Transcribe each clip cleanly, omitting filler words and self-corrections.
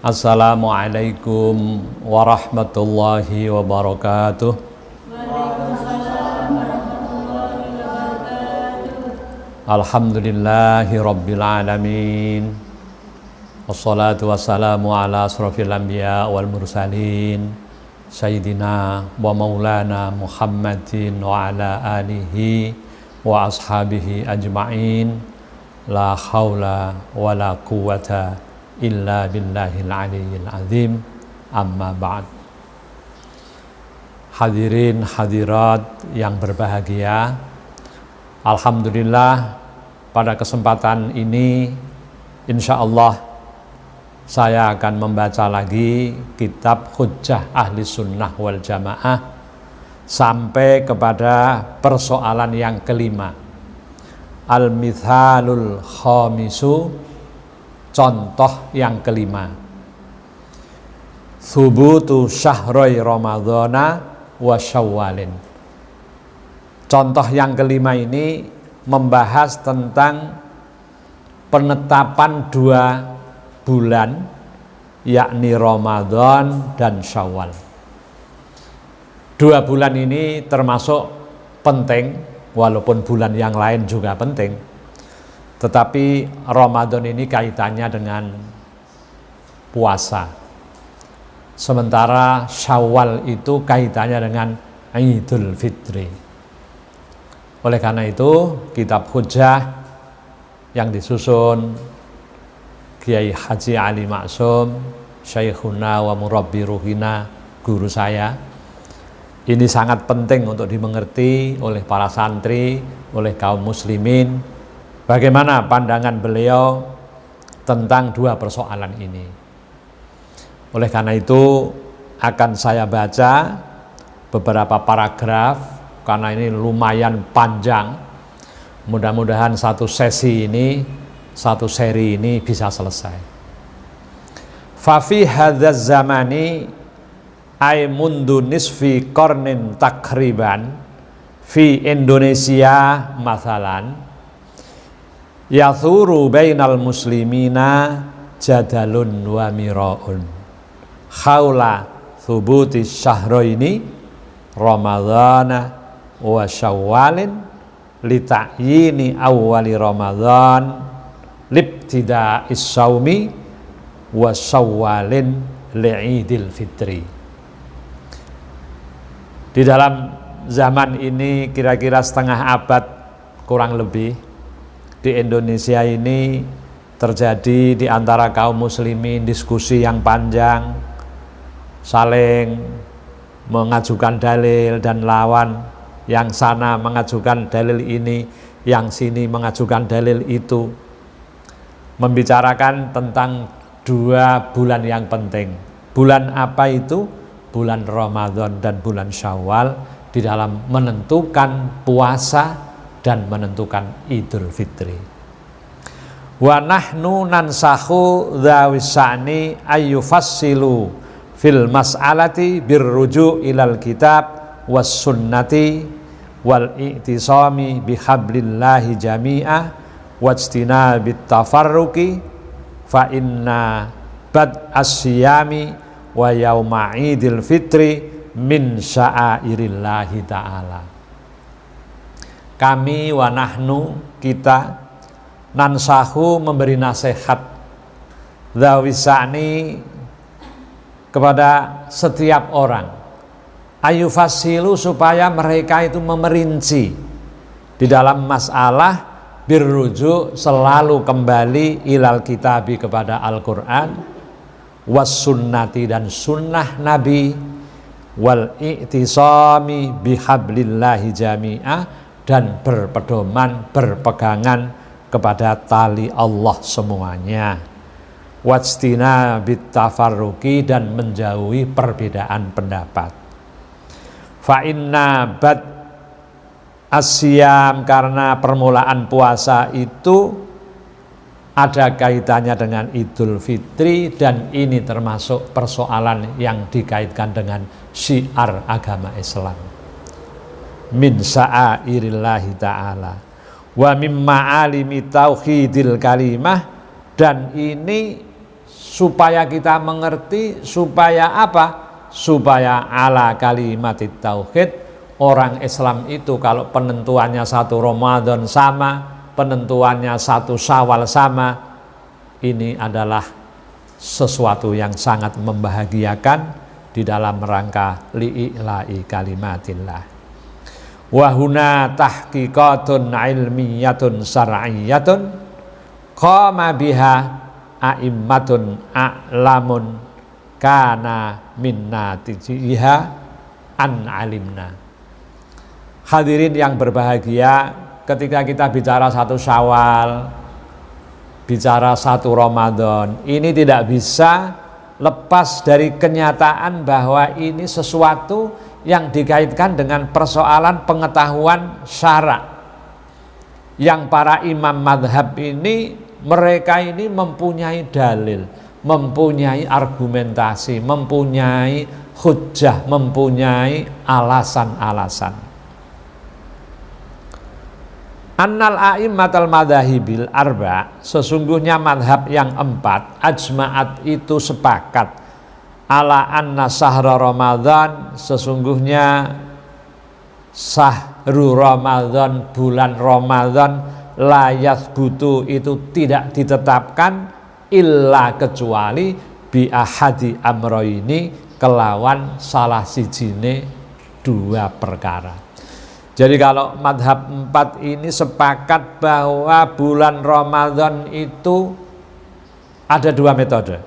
Assalamualaikum warahmatullahi wabarakatuh. Alhamdulillahi rabbil alamin. Wassalatu wassalamu ala asrafil anbiya wal mursalin Sayyidina wa maulana Muhammadin wa ala alihi wa ashabihi ajma'in. La hawla wa la quwata illa billahil aliyyil azim. Amma ba'd. Hadirin hadirat yang berbahagia, alhamdulillah pada kesempatan ini insyaallah saya akan membaca lagi kitab Hujjah Ahli Sunnah wal Jamaah sampai kepada persoalan yang kelima, Al-Mithalul Khamisu, contoh yang kelima, Thubutu Syahri Ramadhana wa Syawwalin. Contoh yang kelima ini membahas tentang penetapan dua bulan, yakni Ramadan dan Syawal. Dua bulan ini termasuk penting, walaupun bulan yang lain juga penting. Tetapi Ramadan ini kaitannya dengan puasa. Sementara Syawal itu kaitannya dengan Idul Fitri. Oleh karena itu, kitab Hujjah yang disusun Kiai Haji Ali Maksum, Syekhuna wa Murabbi Ruhina, guru saya, ini sangat penting untuk dimengerti oleh para santri, oleh kaum muslimin. Bagaimana pandangan beliau tentang dua persoalan ini. Oleh karena itu akan saya baca beberapa paragraf karena ini lumayan panjang. Mudah-mudahan satu sesi ini, satu seri ini bisa selesai. Fafi hadzal zamani ay mundu nisfi qarnin takriban fi Indonesia masalan yathuru bainal muslimina jadalun wa miraun khawla thubuti syahraini Ramadhana wa Syawwalin lita'yini awwali Ramadhan libtida'is sawmi wa Syawwalin li'idil fitri. Di dalam zaman ini kira-kira setengah abad kurang lebih, di Indonesia ini terjadi di antara kaum muslimin diskusi yang panjang, saling mengajukan dalil dan lawan, yang sana mengajukan dalil ini, yang sini mengajukan dalil itu, membicarakan tentang dua bulan yang penting. Bulan apa itu? Bulan Ramadan dan bulan Syawal, di dalam menentukan puasa dan menentukan Idul Fitri. Wa nahnu nansahu dhawisani ayyufassilu fil mas'alati birruju' ilal kitab was sunnati wal i'tisami bihablillahi jami'a wajtinabit tafarruqi fa inna bad as-siyami wa yauma idil fitri min sya'airillahi ta'ala. Kami wa nahnu, kita, nansahu, memberi nasihat, dhawisani, kepada setiap orang, ayufasilu, supaya mereka itu memerinci di dalam masalah birrujuk, selalu kembali ilal kitabi, kepada Al-Quran, was sunnati, dan sunnah Nabi, wal i'tisami bihablillahi jami'ah, dan berpedoman, berpegangan kepada tali Allah semuanya, wajtina bitafarruqi, dan menjauhi perbedaan pendapat. Fa inna bad asyam, karena permulaan puasa itu ada kaitannya dengan Idul Fitri, dan ini termasuk persoalan yang dikaitkan dengan syiar agama Islam. Min sya'airillahi ta'ala wa mimma alimi tauhidil kalimah, dan ini supaya kita mengerti, supaya apa? Supaya ala kalimatit tauhid, orang Islam itu kalau penentuannya 1 Ramadan sama, penentuannya 1 Syawal sama, ini adalah sesuatu yang sangat membahagiakan di dalam rangka li'ila'i kalimatillah. Wahuna tahqiqatun ilmiyatun syar'iyyatun qama biha a'immatun a'lamun kana minna tijiha an alimna. Hadirin yang berbahagia, ketika kita bicara 1 Syawal, bicara 1 Ramadan, ini tidak bisa lepas dari kenyataan bahwa ini sesuatu yang dikaitkan dengan persoalan pengetahuan syara. Yang para imam madhab ini, mereka ini mempunyai dalil, mempunyai argumentasi, mempunyai hujjah, mempunyai alasan-alasan. Annal a'immatal madhahibil arba, sesungguhnya madhab yang 4, ajma'at itu sepakat, ala anna sahra Ramadan, sesungguhnya sahru Ramadan, bulan Ramadan, la yathbutu, itu tidak ditetapkan illa kecuali bi ahadi amroini, kelawan salah sijine 2 perkara. Jadi kalau madhab 4 ini sepakat bahwa bulan Ramadan itu ada 2 metode.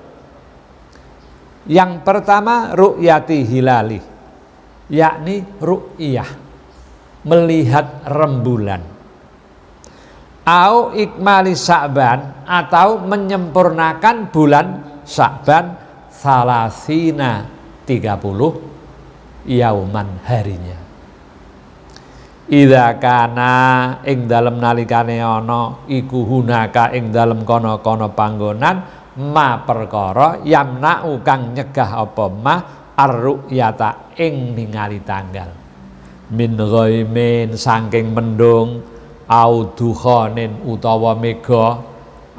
Yang pertama ru'yati hilali, yakni ru'yah, melihat rembulan. Au ikmali Sa'ban, atau menyempurnakan bulan Sa'ban, salasina 30 yauman harinya. Idza kana ing dalem nalikane ana iku hunaka ing dalem kono-kono panggonan ma perkara yamna'u kang nyegah apa ma ar-ru'yata ing ningali tanggal, min ghaimin saking mendung, au dukhanin utawa mega,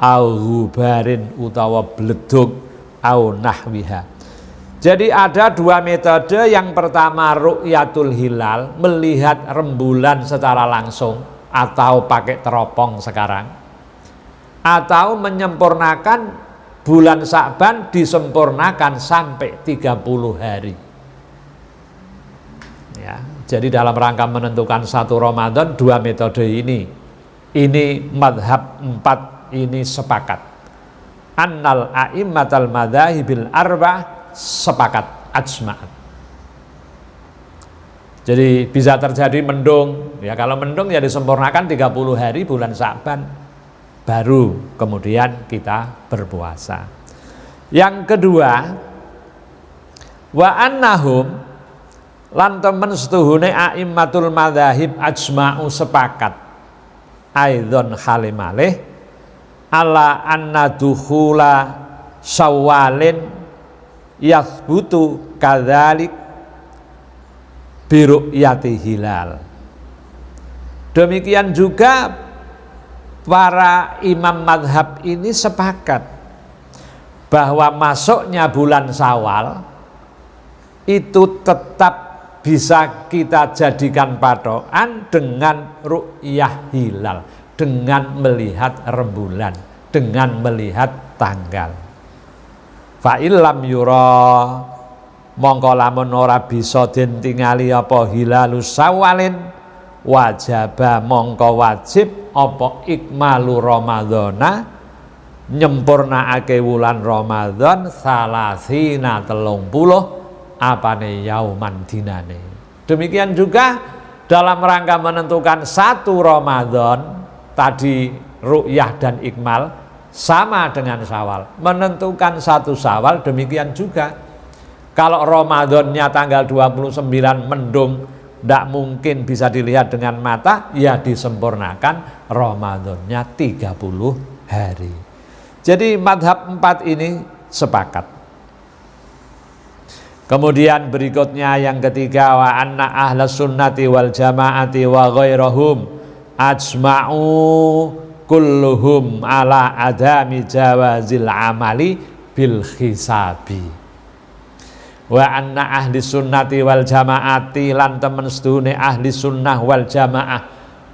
au hubarin utawa bledug, au nahwiha. Jadi ada 2 metode. Yang pertama ru'yatul hilal, melihat rembulan secara langsung atau pakai teropong sekarang, atau menyempurnakan bulan Sa'ban, disempurnakan sampai 30 hari. Ya, jadi dalam rangka menentukan 1 Ramadan, 2 metode ini madhab 4 ini sepakat. Annal a'immatal madhahibil arba'ah, sepakat, ajma'at. Jadi bisa terjadi mendung, ya kalau mendung ya disempurnakan 30 hari bulan Sa'ban, baru kemudian kita berpuasa. Yang kedua, wa annahum lan temen setuhune a'immatul madzahib ajma'u sepakat, aidon halimalih ala anna dukhula syawalin yathbutu kadzalik biru'yati hilal. Demikian juga para imam madhab ini sepakat bahwa masuknya bulan Syawal itu tetap bisa kita jadikan patokan dengan ru'yah hilal, dengan melihat rembulan, dengan melihat tanggal. Fa illam yura, mongko lamun ora bisa den tingali apa hilalus Syawalin, wajaba mongko wajib apa ikmalu Ramadhana, nyempurnaake wulan Ramadan, salasina 30 apane yauman dinane. Demikian juga dalam rangka menentukan 1 Ramadan, tadi ru'yah dan ikmal sama dengan Syawal. Menentukan 1 Syawal demikian juga. Kalau Ramadannya tanggal 29 mendung, tidak mungkin bisa dilihat dengan mata, ya disempurnakan Ramadannya 30 hari. Jadi madhab 4 ini sepakat. Kemudian berikutnya yang ketiga, wa anna ahlus sunnati wal jamaati wa ghairahum ajma'u kulluhum ala adami jawazil amali bil hisabi. Wa anna ahli sunnati wal jamaati lan temen sedune ahli sunnah wal jamaah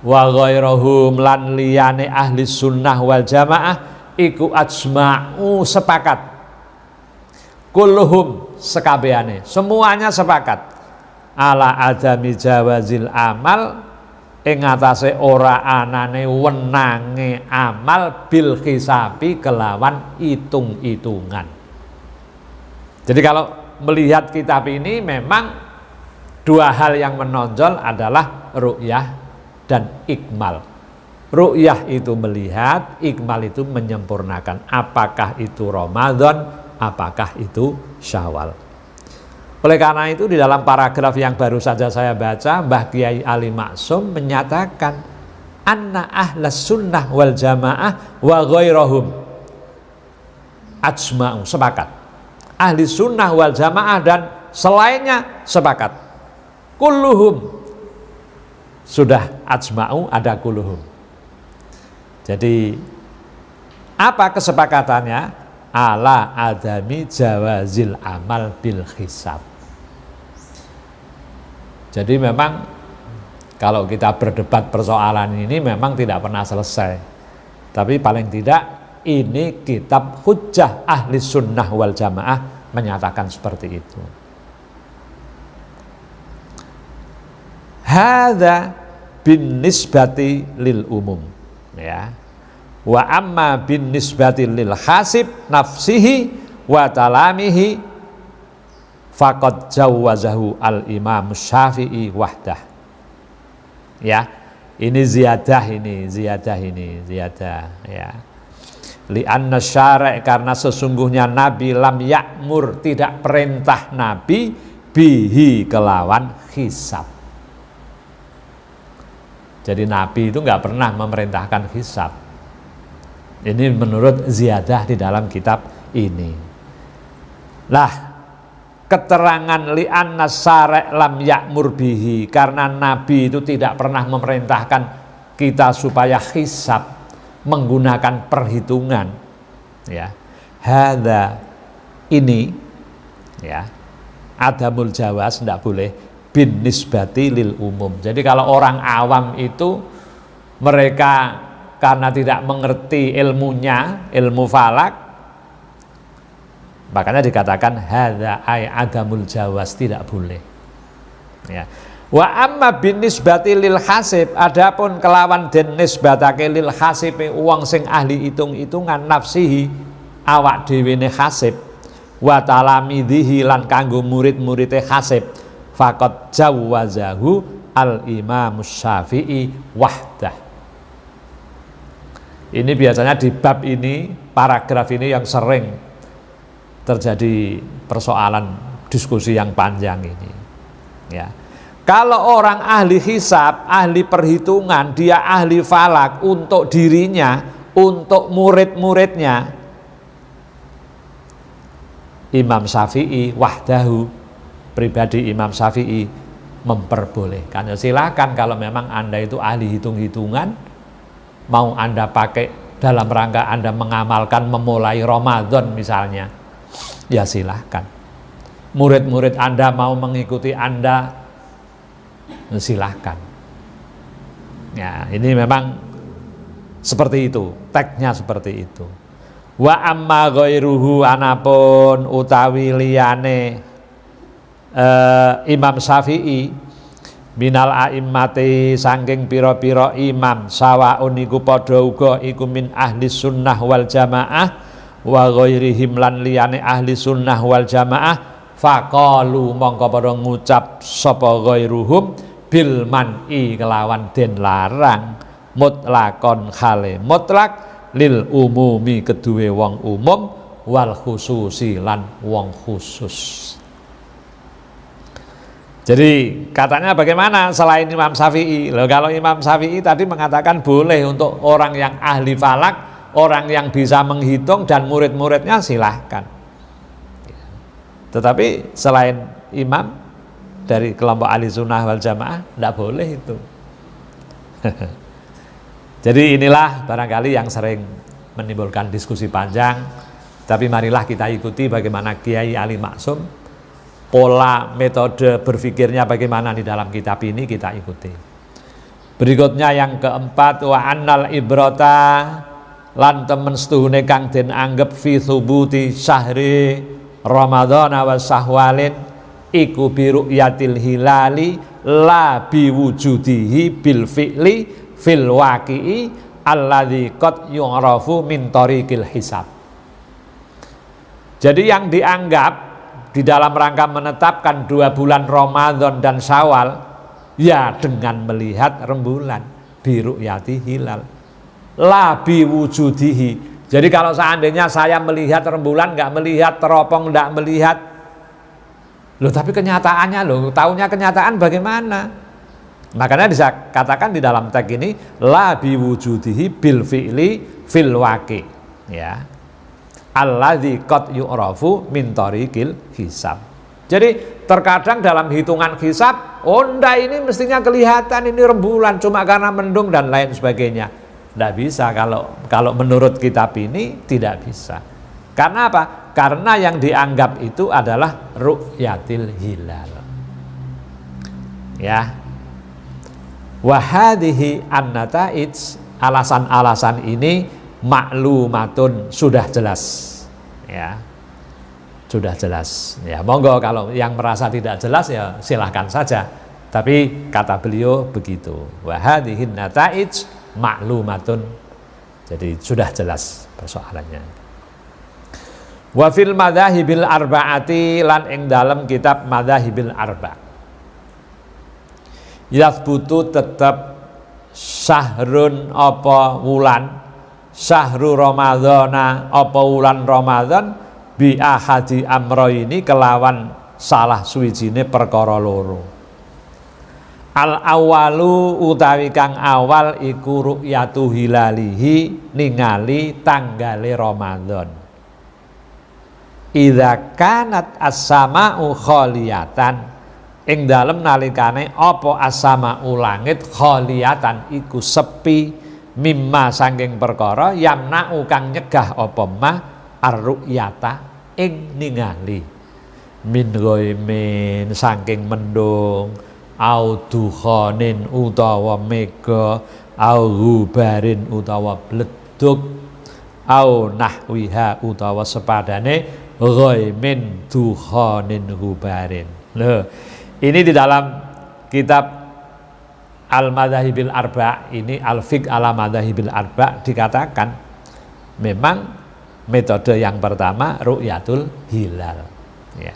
wa ghairuhum lan liyane ahli sunnah wal jamaah iku ajma'u sepakat, kulluhum sekabehane semuanya sepakat ala adami jawazil amal ing atase ora anane wenange amal bil hisabi kelawan hitung-hitungan. Jadi kalau melihat kitab ini memang dua hal yang menonjol adalah ru'yah dan ikmal. Ru'yah itu melihat, ikmal itu menyempurnakan. Apakah itu Ramadan, apakah itu Syawal. Oleh karena itu di dalam paragraf yang baru saja saya baca, Mbah Kiai Ali Maksum menyatakan anna ahlas sunnah wal jamaah wa ghairuhum ajma'u, sepakat. Ahli sunnah wal jamaah dan selainnya sepakat. Kulluhum, sudah ajma'u ada kulluhum. Jadi apa kesepakatannya? Ala adami jawazil amal bil hisab. Jadi memang kalau kita berdebat persoalan ini memang tidak pernah selesai. Tapi paling tidak ini kitab hujjah ahli sunnah wal jamaah menyatakan seperti itu. Hadza bin nisbati lil umum, ya. Wa amma bin nisbati lil hasib nafsihi wa talamihi faqad jawazahu al imam Syafi'i wahdah. Ya, ini ziyadah ya. Li'anna syara' karena sesungguhnya Nabi lam ya'mur tidak perintah Nabi bihi kelawan hisab. Jadi Nabi itu nggak pernah memerintahkan hisab. Ini menurut ziyadah di dalam kitab ini. Lah, keterangan li'anna syara' lam ya'mur bihi karena Nabi itu tidak pernah memerintahkan kita supaya hisab menggunakan perhitungan, ya. Hadza ini, ya, adamul jawaz, tidak boleh bin nisbati lil umum. Jadi kalau orang awam itu mereka karena tidak mengerti ilmunya, ilmu falak, makanya dikatakan hadza ay adamul jawaz, tidak boleh, ya. Wa amma bin nisbati lil hasib, adapun kelawan den nisbatake lil hasib wong sing ahli hitung-hitungan nafsihi awak dhewe ne hasib wa talamidhihi lan kanggo murid-muride hasib faqad jawazahu al imam Syafi'i wahdah. Ini biasanya di bab ini, paragraf ini yang sering terjadi persoalan diskusi yang panjang ini, ya. Kalau orang ahli hisab, ahli perhitungan, dia ahli falak untuk dirinya, untuk murid-muridnya, Imam Syafi'i wahdahu, pribadi Imam Syafi'i memperbolehkan. Ya, silakan kalau memang Anda itu ahli hitung-hitungan, mau Anda pakai dalam rangka Anda mengamalkan memulai Ramadan misalnya, ya silahkan. Murid-murid Anda mau mengikuti Anda, silahkan. Ya, ini memang seperti itu, teksnya seperti itu. Wa amma ghairuhu anapun utawi liyane Imam Syafi'i minal a'immati saking pira-pira imam sawaun iku padha uga iku min ahli sunnah wal jamaah wa ghairihim lan liyane ahli sunnah wal jamaah faqalu mongko padha ngucap sapa ghairuhum bil man'i kelawan den larang mutlakon khale mutlak lil umumi keduwe wong umum wal khususi lan wong khusus. Jadi katanya bagaimana selain Imam Syafi'i? Loh, kalau Imam Syafi'i tadi mengatakan boleh untuk orang yang ahli falak, orang yang bisa menghitung dan murid-muridnya silahkan. Tetapi selain imam dari kelompok ahli sunnah wal jamaah tidak boleh itu. Jadi inilah barangkali yang sering menimbulkan diskusi panjang Tapi marilah kita ikuti bagaimana Kiai Ali Maksum, pola metode berpikirnya bagaimana di dalam kitab ini kita ikuti. Berikutnya yang keempat, wa annal ibrata lan temen setuhune kang den anggap fi thubuti syahri Ramadan wa sahwalin iku bi ru'yatil hilali la bi wujudihi bil fi'li fil waqi'i alladzi qad yu'rafu min tariqil hisab. Jadi yang dianggap di dalam rangka menetapkan 2 bulan Ramadan dan Syawal ya dengan melihat rembulan bi ru'yati hilal la bi wujudihi. Jadi kalau seandainya saya melihat rembulan nggak melihat, teropong nggak melihat, loh tapi kenyataannya loh, taunya kenyataan bagaimana? Makanya bisa katakan di dalam teks ini la bi wujudihi bil fi'li fil waqi, ya. Alladzi qad yu'rafu min tariqil hisab. Jadi terkadang dalam hitungan hisab, oh enggak ini mestinya kelihatan ini rembulan cuma karena mendung dan lain sebagainya. Tidak bisa kalau menurut kitab ini tidak bisa. Karena apa? Karena yang dianggap itu adalah ru'yatil hilal. Ya. Wa hadhihi an-nata'ij, alasan-alasan ini maklumatun, sudah jelas. Ya. Sudah jelas. Ya, monggo kalau yang merasa tidak jelas ya silahkan saja. Tapi kata beliau begitu. Wa hadhihi an-nata'ij maklumatun, jadi sudah jelas persoalannya. Wa fil madzahibil arba'ati lan ing dalam kitab madzahibil arba' yathbutu tetap syahrun apa wulan, syahru ramadhana apa wulan Ramadan bi ahadi amroini kelawan salah suwijine perkara loro. Al awalu utawi kang awal iku ru'yatu hilalihi, ningali tanggale Ramadan. Idza kanat as-sama'u khaliyatan, ing dalem nalikane apa as-sama'u langit khaliyatan iku sepi mimma saking perkara yamna'u kang nyegah apa ma ar-ru'yata ing ningali min ghaimin saking mendung au dukhanin utawa mega au hubarin utawa bleduk au nahwiha utawa sepadane ghaimin dukhanin hubarin. Loh, ini di dalam kitab Al-Madzahibil Arba' ini Al-Fiqh ala Madzahibil Arba' dikatakan memang metode yang pertama ru'yatul hilal, ya.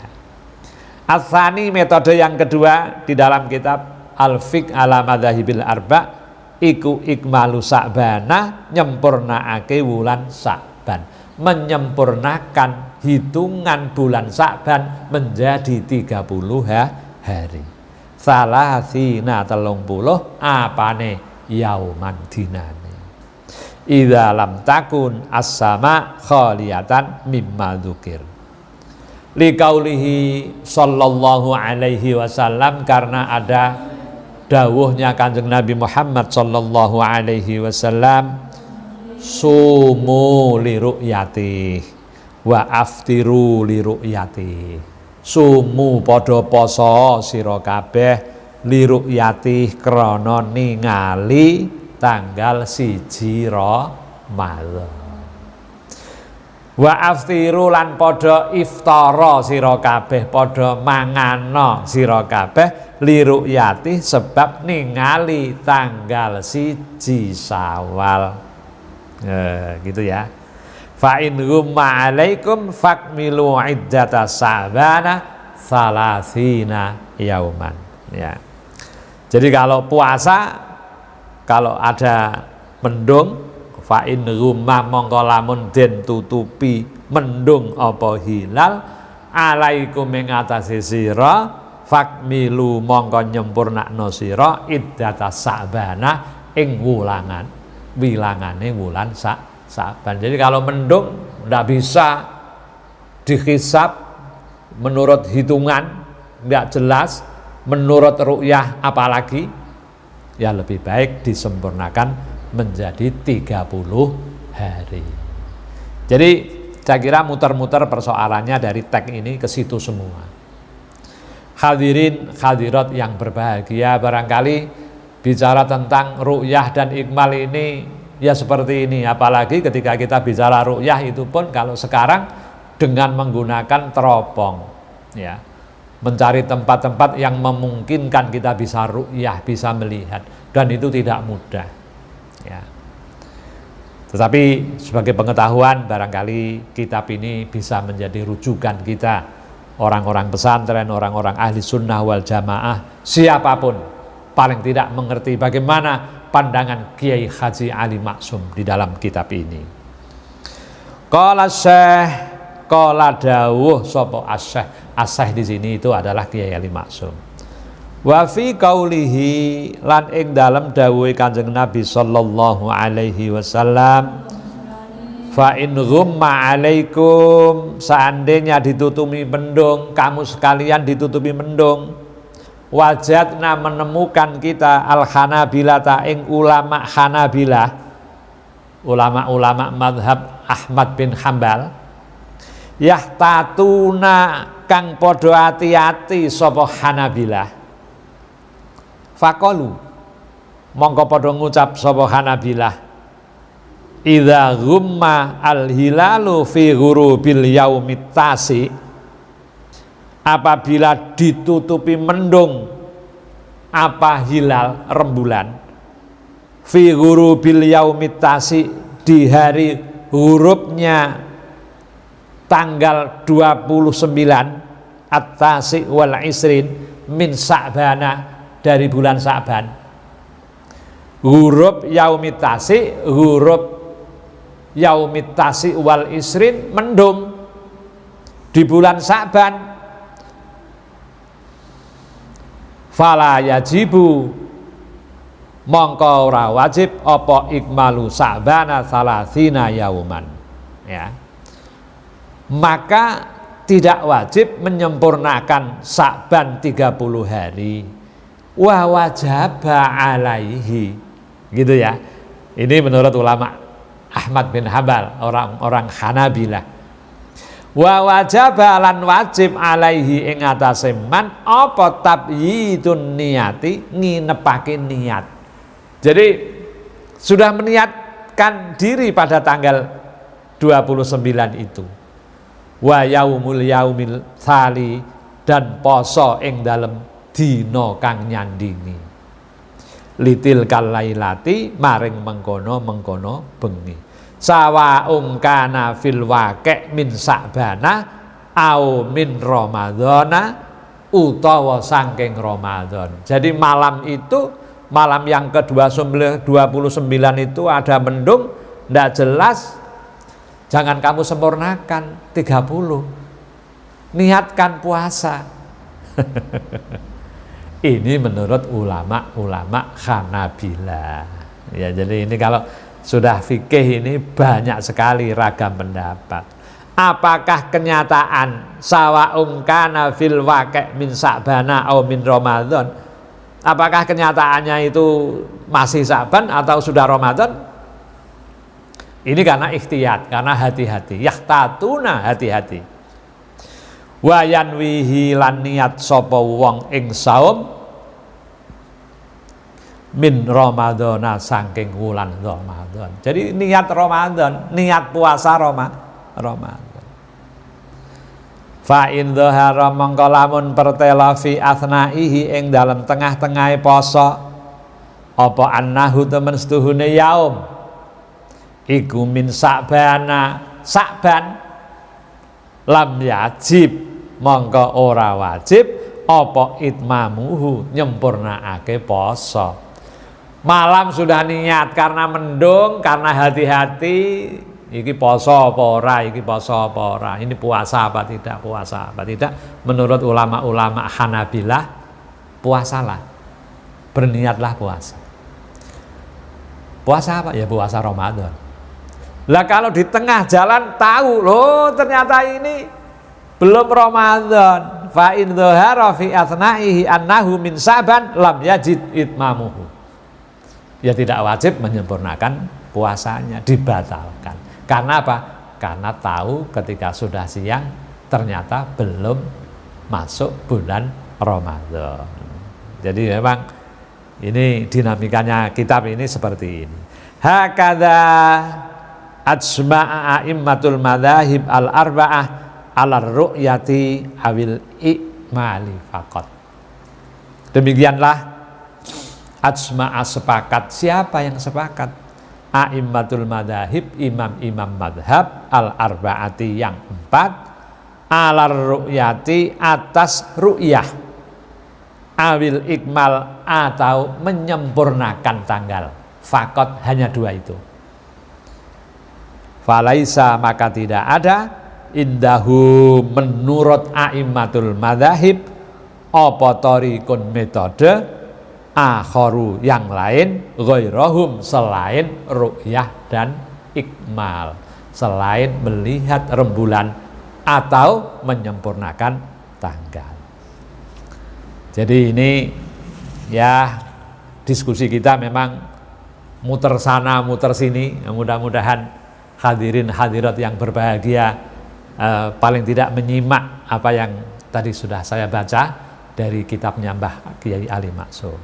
Atsani, metode yang kedua di dalam kitab Al-Fiqh ala Madzahibil Arba' iku ikmalu Sa'bana, nyempurnaake wulan Sa'ban, menyempurnakan hitungan bulan Sa'ban menjadi 30 hari. Salasina 30 apane yauman dinane. Idza lam takun as-sama khaliyatan mimma dzukir. Liqaulihi sallallahu alaihi wasallam, karena ada dawuhnya Kanjeng Nabi Muhammad sallallahu alaihi wasallam, sumu li ru'yati wa aftiru li ru'yati. Sumu padha poso sira kabeh li ru'yati krana ningali tanggal 1 Ramadan. Wa aftiru lan padha iftara sira kabeh, padha mangano sira kabeh li ru'yati sebab ningali tanggal 1 Syawal. Gitu ya. Fa in ghumma alaikum fakmilu iddata Sa'bana salasina yauman, ya. Jadi kalau puasa, kalau ada mendung, fa in ghumma mongko lamun den tutupi mendung apa hilal, alaikum ing atase sira fakmilu mongko nyempurnakno sira iddata Sa'bana ing wilangane wulan Sa'ban. Jadi kalau mendung tidak bisa dihisab menurut hitungan, tidak jelas, menurut ru'yah apalagi, ya lebih baik disempurnakan menjadi 30 hari. Jadi Saya kira muter-muter persoalannya dari teks ini ke situ semua. Hadirin hadirat yang berbahagia, barangkali bicara tentang ru'yah dan ikmal ini ya seperti ini. Apalagi ketika kita bicara ru'yah itu pun kalau sekarang dengan menggunakan teropong, ya, mencari tempat-tempat yang memungkinkan kita bisa ru'yah, bisa melihat, dan itu tidak mudah, ya. Tetapi sebagai pengetahuan, barangkali kitab ini bisa menjadi rujukan kita, orang-orang pesantren, orang-orang ahli sunnah wal jamaah, siapapun paling tidak mengerti bagaimana pandangan Kiai Haji Ali Maksum di dalam kitab ini. Qala Syekh, qala dawuh sapa As-Syekh. As-Syekh di sini itu adalah Kiai Ali Maksum. Wa fi qaulihi, lan ing dalem dawuhe Kanjeng Nabi sallallahu alaihi wasallam, fa in ghumma alaikum, seandainya ditutupi mendung, kamu sekalian ditutupi mendung, wajadna menemukan kita al-Hanabilata ing ulama Hanabilah, ulama-ulama madhab Ahmad bin Hambal, yahtatuna kang podo hati-hati sapa Hanabilah. Faqalu, mongko podo ngucap sapa Hanabilah, idza ghumma al-hilalu fi ghurubil yaumit tasi, apabila ditutupi mendung apa hilal rembulan, fi ghurubil yaumit tasi, di hari hurufnya tanggal 29 at-tasi wal isrin min Sa'bana, dari bulan Sa'ban. Huruf yaumit tasi, huruf yaumit tasi wal isrin mendung di bulan Sa'ban. Fala yajibu, mongko ora wajib apa ikmalu Sa'bana salasina yauman, ya. Maka tidak wajib menyempurnakan Sa'ban 30 hari. Wa wajaba alaihi, gitu ya. Ini menurut ulama Ahmad bin Hambal, orang-orang Hanabilah. Wa wajaba lan wajib alaihi ing atase man apa tabyidun niyati, nginepake niat. Jadi sudah meniatkan diri pada tanggal 29 itu. Wa yaumil tsali, dan poso ing dalem dina kang nyandingi, litil kalailati, maring mengkono bengi, sawaung kana fil waqi' min Sa'bana au min Ramadhana, utawa saking Ramadan. Jadi malam itu, malam yang ke-29 itu ada mendung, ndak jelas, jangan kamu sempurnakan 30, niatkan puasa. Ini menurut ulama-ulama Hanabilah, ya. Jadi ini kalau sudah fikih ini banyak sekali ragam pendapat. Apakah kenyataan sawaung kana fil waqi' min Sa'bana au min Ramadan, apakah kenyataannya itu masih Sa'ban atau sudah Ramadan? Ini karena ikhtiyat, karena hati-hati, yahtatuna, hati-hati. Wa yanwihi lan niat sapa wong ing saum min Ramadhana, saking wulan Ramadan. Jadi niat Ramadan, niat puasa Ramadan. Fa in dhahara mongko lamun pertela fi athnaihi ing dalam tengah-tengahe poso apa annahu temen setuhune yaum iku min Sa'bana, Sa'ban, lam yajib, mongko ora wajib apa itmamuhu, nyempurnaake poso. Malam sudah niat karena mendung, karena hati-hati, iki poso apa ora, iki poso apa ora, ini puasa apa tidak, puasa apa tidak. Menurut ulama-ulama Hanabilah, puasalah, berniatlah puasa. Puasa apa? Ya puasa Ramadan. Lah kalau di tengah jalan tahu, loh ternyata ini belum Ramadan, fa in dhahara fi athnaihi annahu min Sa'ban lam yajid itmamuhu, ya tidak wajib menyempurnakan puasanya, dibatalkan. Karena apa? karena tahu ketika sudah siang ternyata belum masuk bulan Ramadan. Jadi memang ini dinamikanya kitab ini seperti ini. Hakadha ajma'a a'immatul madzahib al-arba'ah 'ala ru'yati awil i'mali faqat. Demikianlah ajma'a sepakat. Siapa yang sepakat? A'immatul madzahib, imam-imam madhab al-arba'ati yang 4 'ala ru'yati atas ru'yah awil ikmal atau menyempurnakan tanggal. Fakot hanya 2 itu. Falaisa maka tidak ada indahu menurut a'immatul madzahib apa tariqun metode akharu yang lain ghairahum selain ru'yah dan ikmal, selain melihat rembulan atau menyempurnakan tanggal. Jadi ini ya diskusi kita memang muter sana muter sini. Mudah-mudahan hadirin hadirat yang berbahagia paling tidak menyimak apa yang tadi sudah saya baca dari kitabnya Mbah Kiai Ali Maksum.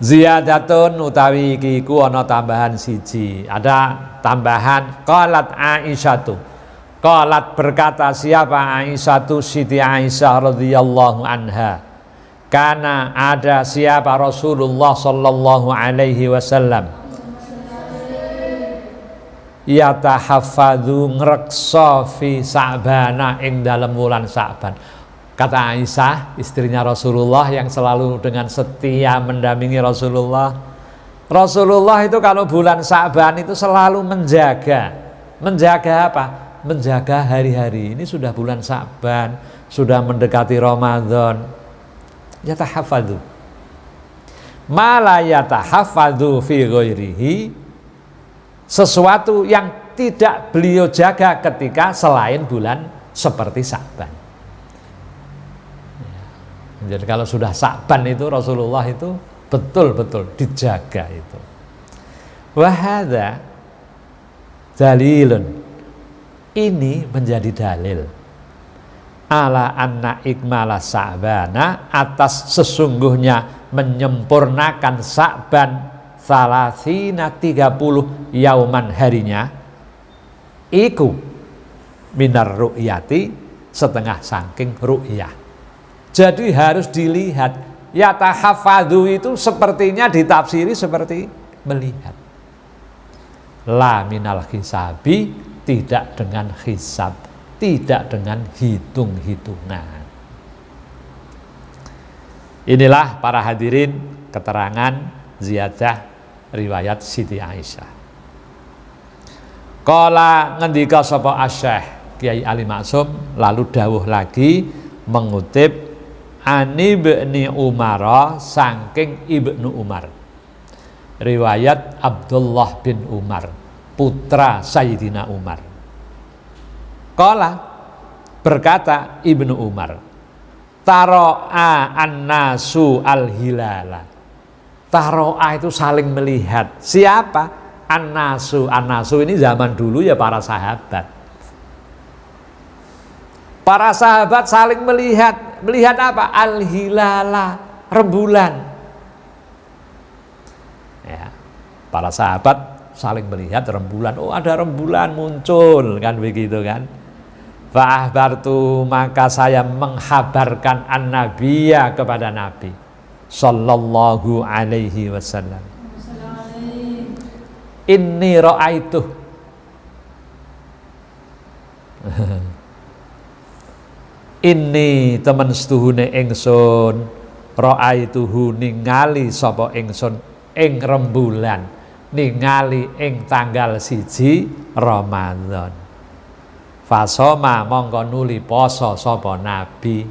Ziyadatun utawi iki ku ana tambahan siji. Ada tambahan qalat Aisyatu. Qalat berkata siapa Aisyatu, Siti Aisyah radhiyallahu anha. Karena ada siapa Rasulullah sallallahu alaihi wasallam yatahaffadzu ngreksa fi Sa'bana ing dalem wulan Sa'ban. Kata Aisyah, istrinya Rasulullah yang selalu dengan setia mendampingi Rasulullah. Rasulullah itu kalau bulan Sa'ban itu selalu menjaga apa? Menjaga hari-hari. Ini sudah bulan Sa'ban, sudah mendekati Ramadan. Yatahaffadzu ma la yatahaffadzu fi ghairihi, sesuatu yang tidak beliau jaga ketika selain bulan seperti Sa'ban. Jadi kalau sudah Sa'ban itu Rasulullah itu betul-betul dijaga itu. Wa hadza dalilun, ini menjadi dalil ala anna ikmala Sa'bana, atas sesungguhnya menyempurnakan Sa'ban salasina 30 yauman harinya iku minar ru'yati, setengah saking ru'yah. Jadi harus dilihat. Yatahaffadzu itu sepertinya ditafsiri seperti melihat. La minal hisabi, tidak dengan hisab, tidak dengan hitung-hitungan. Inilah para hadirin keterangan ziyadah riwayat Siti Aisyah. Qala ngendika sapa Asy-Syaikh Kiai Ali Maksum, lalu dawuh lagi mengutip Ani Ibni Umar, saking Ibnu Umar. Riwayat Abdullah bin Umar, putra Sayyidina Umar. Qala berkata Ibnu Umar, taro'a an-nasu al-hilala. Taro'a itu saling melihat. Siapa? An-nasu. An-nasu ini zaman dulu ya para sahabat. Para sahabat saling melihat. Melihat apa? Al-hilala, rembulan. Ya, para sahabat saling melihat rembulan. Oh, ada rembulan muncul, kan begitu kan? Fa'ahbartu, maka saya menghabarkan an-nabiyya kepada Nabi sallallahu alaihi wasallam. Inni ra'aituh. Inni temen setuhune ingsun ra'aituhu ningali sapa ingsun ing rembulan, ningali ing tanggal 1 Ramadan. Fasoma mongko nuli poso sapa Nabi.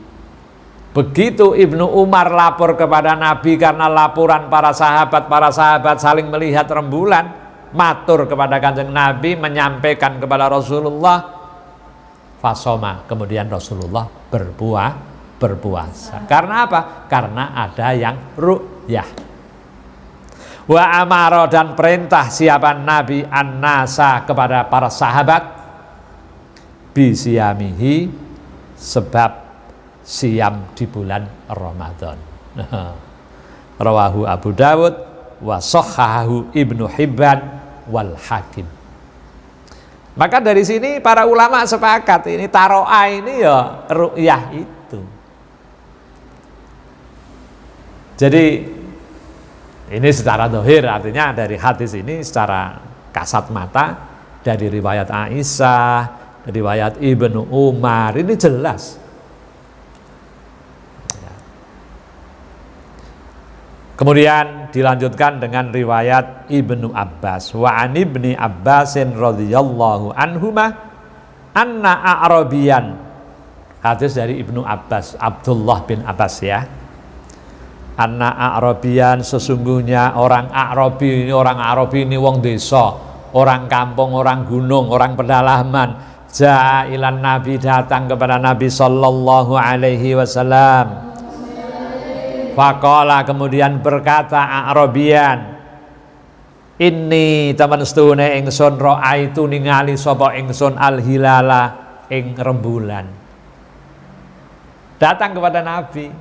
Begitu Ibnu Umar lapor kepada Nabi karena laporan para sahabat saling melihat rembulan, matur kepada Kanjeng Nabi, menyampaikan kepada Rasulullah. Fasoma, kemudian Rasulullah berpuasa. Karena apa? Karena ada yang ru'yah. Wa amaro dan perintah siapa Nabi an-nasa kepada para sahabat bisiyamihi sebab siam di bulan Ramadan. Rawahu Abu Dawud wa sahhahu Ibnu Hibban wal Hakim. Maka dari sini para ulama sepakat ini taro'a ini ya ru'yah itu. Jadi ini secara dohir, artinya dari hadis ini secara kasat mata dari riwayat Aisyah, riwayat Ibnu Umar ini jelas. Kemudian dilanjutkan dengan riwayat Ibnu Abbas. Wa an Ibni Abbasin radhiyallahu anhuma anna a'rabiyan. Hadis dari Ibnu Abbas, Abdullah bin Abbas ya. Anna a'rabiyan, sesungguhnya orang A'rabi ini wong desa, orang kampung, orang gunung, orang pedalaman. Ja'ilan Nabi, datang kepada Nabi sallallahu alaihi wasallam. Faqala, kemudian berkata A'rabiyan, inni teman setune ingsun ra'aitu ningali sapa ingsun al-hilala ing rembulan. Datang kepada Nabi,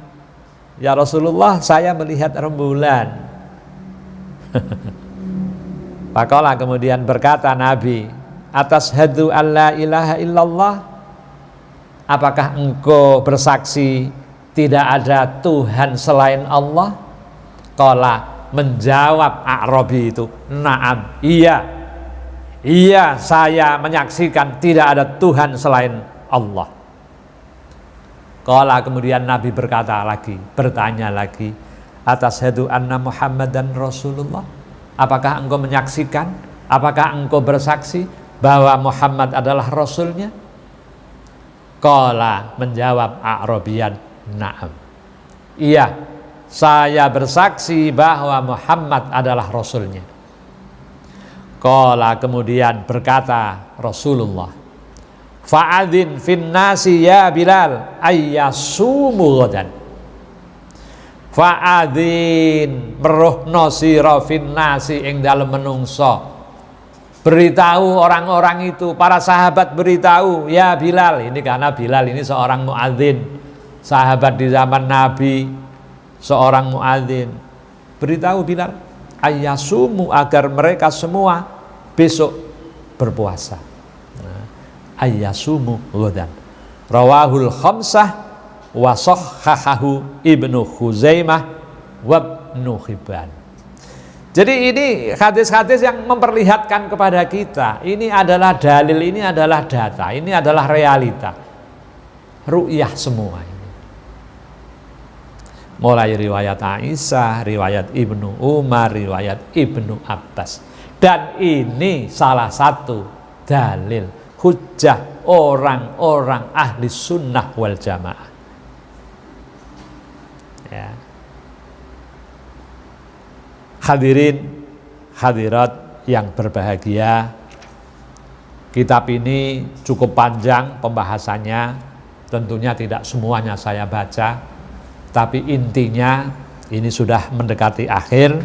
ya Rasulullah, saya melihat rembulan. Faqala, kemudian berkata Nabi, atashhadu alla ilaha illallah, apakah engkau bersaksi tidak ada Tuhan selain Allah? Qala, menjawab A'rabi itu, na'am, iya saya menyaksikan tidak ada Tuhan selain Allah. Qala, kemudian Nabi berkata lagi, bertanya lagi, atashhadu anna Muhammadan Rasulullah, apakah engkau menyaksikan, apakah engkau bersaksi bahwa Muhammad adalah Rasulnya? Qala, menjawab A'rabiyan, na'am, iya saya bersaksi bahwa Muhammad adalah Rasulnya. Qala, kemudian berkata Rasulullah, fa'adzin fin nasi ya Bilal ayyasumu ghadan. Fa'adzin meruhno sira fin nasi ing dalem menungso, beritahu orang-orang itu, para sahabat beritahu, ya Bilal, ini karena Bilal ini seorang muadzin, sahabat di zaman Nabi, seorang muadzin. Beritahu Bilal, ayyasumu, agar mereka semua besok berpuasa. Ayyasumu ghadan. Rawahul khamsah wa sahhahahu Ibnu Khuzaimah wa Ibnu Hibban. Jadi ini hadis-hadis yang memperlihatkan kepada kita, ini adalah dalil, ini adalah data, ini adalah realita. Ru'yah semua ini. Mulai riwayat Aisyah, riwayat Ibnu Umar, riwayat Ibnu Abbas. Dan ini salah satu dalil hujjah orang-orang ahli sunnah wal jamaah. Ya. Hadirin, hadirat yang berbahagia, kitab ini cukup panjang pembahasannya, tentunya tidak semuanya saya baca, tapi intinya ini sudah mendekati akhir.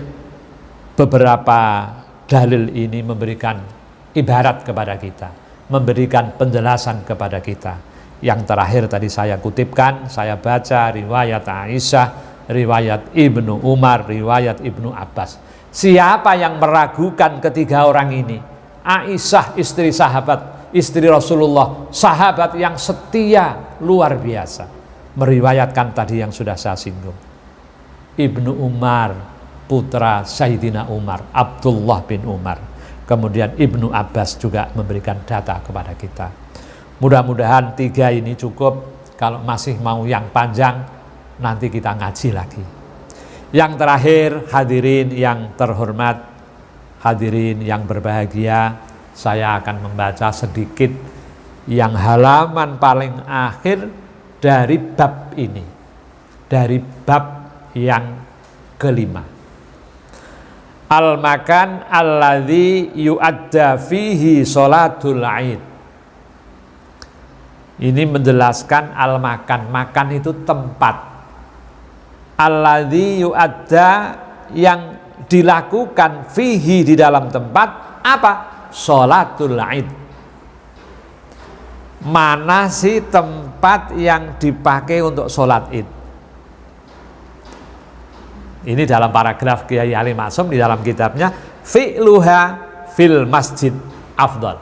Beberapa dalil ini memberikan ibarat kepada kita, memberikan penjelasan kepada kita. Yang terakhir tadi saya kutipkan, saya baca riwayat Aisyah, riwayat Ibnu Umar, riwayat Ibnu Abbas. Siapa yang meragukan ketiga orang ini? Aisyah, istri sahabat, istri Rasulullah, sahabat yang setia luar biasa, meriwayatkan tadi yang sudah saya singgung. Ibnu Umar, putra Sayyidina Umar, Abdullah bin Umar. Kemudian Ibnu Abbas juga memberikan data kepada kita. Mudah-mudahan tiga ini cukup. Kalau masih mau yang panjang, nanti kita ngaji lagi. Yang terakhir, hadirin yang terhormat, hadirin yang berbahagia, saya akan membaca sedikit yang halaman paling akhir dari bab ini, dari bab yang kelima. Al-makan alladzi yu'adda fihi sholatul Aid. Ini menjelaskan al-makan. Makan itu tempat. Alladzi yu'adda, yang dilakukan fihi di dalam tempat apa? Sholatul Id. Mana sih tempat yang dipakai untuk sholat Id? Ini dalam paragraf Kiai Halim Ma'sum di dalam kitabnya fi'luha fil masjid afdal.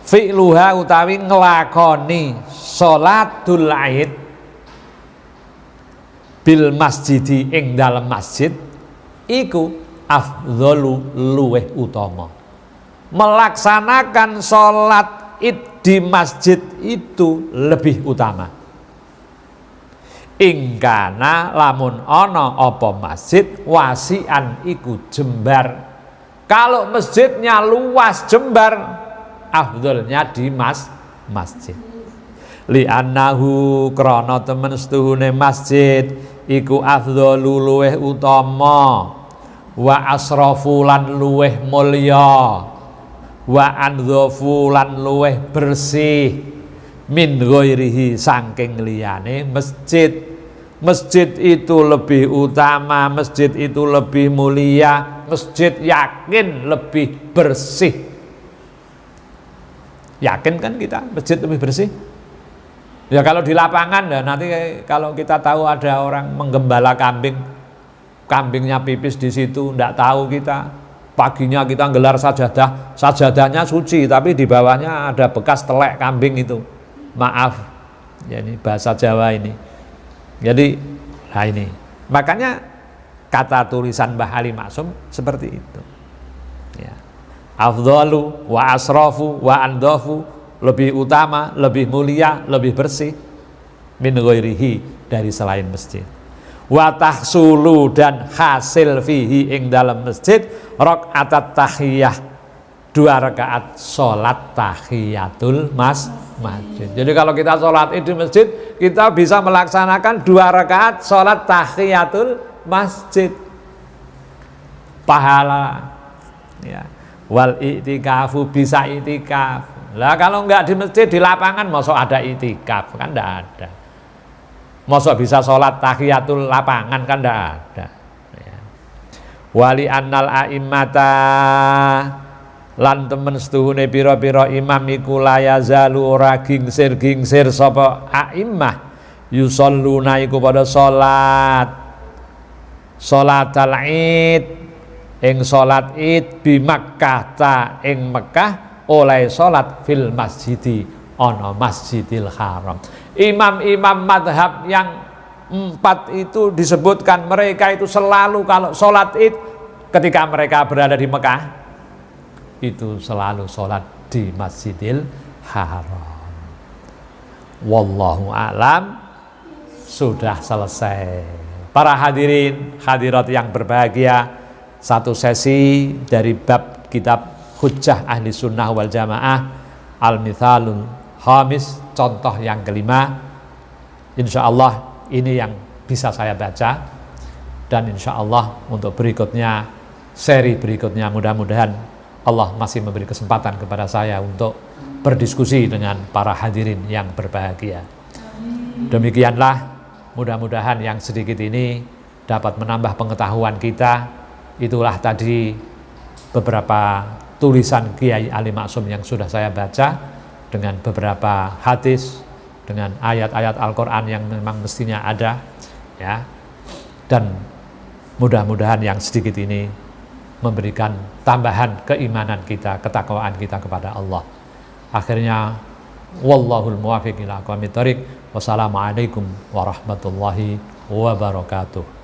Fi'luha utawi ngelakoni sholatul Id bil masjidi ing dalam masjid iku afdalu luweh utama. Melaksanakan sholat Id di masjid itu lebih utama. Ingkana lamun ana apa masjid wasian iku jembar. Kalau masjidnya luas jembar, afdalnya di masjid. Li annahu krana temen setuhune masjid iku afdalu luweh utama wa asrafu lan luweh mulya wa andhafu lan luweh bersih min ghairihi saking liyane masjid. Masjid itu lebih utama, masjid itu lebih mulia, masjid yakin lebih bersih. Yakin kan kita masjid lebih bersih? Ya kalau di lapangan ya nanti kalau kita tahu ada orang menggembala kambing, kambingnya pipis di situ, enggak tahu kita. Paginya kita gelar sajadah, sajadahnya suci tapi di bawahnya ada bekas telek kambing itu. Maaf, ya ini bahasa Jawa ini. Jadi, nah ini makanya kata tulisan Mbah Halim Ma'sum seperti itu. Ya. Afdalu wa asrafu wa andafu, lebih utama, lebih mulia, lebih bersih min ghairihi, dari selain masjid. Wa tahsulu, dan hasil fihi ing dalam masjid rakaatat tahiyah, 2 rakaat sholat tahiyatul masjid. Jadi kalau kita sholat Id di masjid, kita bisa melaksanakan 2 rakaat sholat tahiyatul masjid. Pahala, ya. Wal i'tikafu, bisa i'tikaf. Lah kalau enggak di masjid, di lapangan masa ada i'tikaf? Kan enggak ada. Masa bisa sholat tahiyatul lapangan? Kan enggak ada. Ya. Wali annal a'immata, lan temen setuhune pira-pira imam iku layazalu ora gingsir sapa a'immah yusalluna iku pada salatal Id ing salat Id bi Makkah ta ing Mekah oleh salat fil masjidi ana Masjidil Haram. Imam-imam madhab yang 4 itu disebutkan mereka itu selalu kalau salat Id ketika mereka berada di Mekah itu selalu sholat di Masjidil Haram. Wallahu a'lam. Sudah selesai. Para hadirin hadirat yang berbahagia, satu sesi dari bab kitab Hujjah Ahli Sunnah wal Jamaah Al-Mithalul Khamis, contoh yang kelima. Insya Allah ini yang bisa saya baca, dan insya Allah untuk berikutnya, seri berikutnya mudah-mudahan Allah masih memberi kesempatan kepada saya untuk berdiskusi dengan para hadirin yang berbahagia. Demikianlah, mudah-mudahan yang sedikit ini dapat menambah pengetahuan kita. Itulah tadi beberapa tulisan Kiai Halim Ma'sum yang sudah saya baca dengan beberapa hadis, dengan ayat-ayat Al-Quran yang memang mestinya ada, ya. Dan mudah-mudahan yang sedikit ini memberikan tambahan keimanan kita, ketakwaan kita kepada Allah. Akhirnya, wallahul muwaffiq ila aqwamit thoriq. Wassalamualaikum warahmatullahi wabarakatuh.